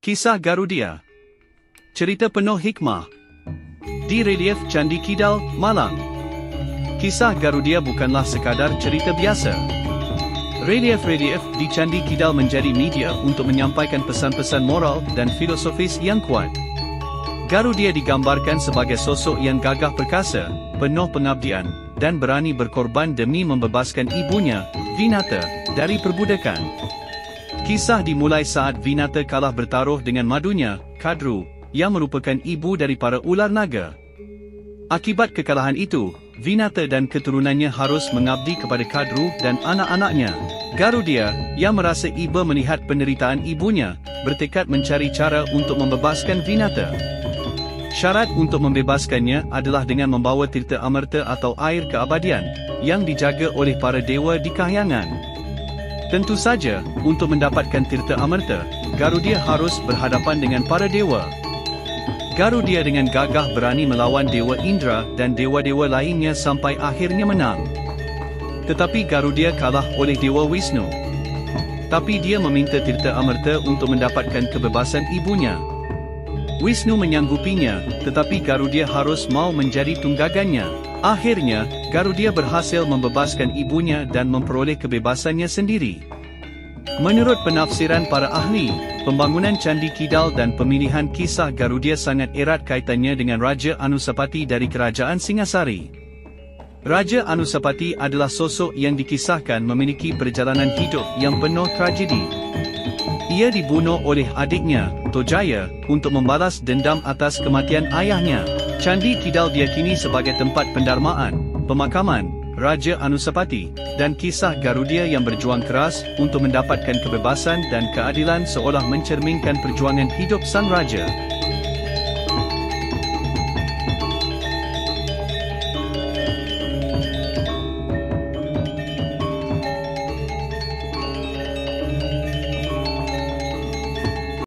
Kisah Garudia. Cerita penuh hikmah. Di relief Candi Kidal, Malang. Kisah Garudia bukanlah sekadar cerita biasa. Relief-relief di Candi Kidal menjadi media untuk menyampaikan pesan-pesan moral dan filosofis yang kuat. Garudia digambarkan sebagai sosok yang gagah perkasa, penuh pengabdian, dan berani berkorban demi membebaskan ibunya, Vinata, dari perbudakan. Kisah dimulai saat Vinata kalah bertaruh dengan madunya, Kadru, yang merupakan ibu dari para ular naga. Akibat kekalahan itu, Vinata dan keturunannya harus mengabdi kepada Kadru dan anak-anaknya. Garudia, yang merasa iba melihat penderitaan ibunya, bertekad mencari cara untuk membebaskan Vinata. Syarat untuk membebaskannya adalah dengan membawa tirta amerta atau air keabadian, yang dijaga oleh para dewa di kahyangan. Tentu saja, untuk mendapatkan tirta amerta, Garudia harus berhadapan dengan para dewa. Garudia dengan gagah berani melawan Dewa Indra dan dewa-dewa lainnya sampai akhirnya menang. Tetapi Garudia kalah oleh Dewa Wisnu. Tapi dia meminta tirta amerta untuk mendapatkan kebebasan ibunya. Wisnu menyanggupinya, tetapi Garudia harus mau menjadi tunggakannya. Akhirnya, Garudia berhasil membebaskan ibunya dan memperoleh kebebasannya sendiri. Menurut penafsiran para ahli, pembangunan Candi Kidal dan pemilihan kisah Garudia sangat erat kaitannya dengan Raja Anusapati dari Kerajaan Singasari. Raja Anusapati adalah sosok yang dikisahkan memiliki perjalanan hidup yang penuh tragedi. Ia dibunuh oleh adiknya, Tojaya, untuk membalas dendam atas kematian ayahnya. Candi Kidal diyakini sebagai tempat pendarmaan, pemakaman, Raja Anusapati, dan kisah Garudia yang berjuang keras untuk mendapatkan kebebasan dan keadilan seolah mencerminkan perjuangan hidup sang raja.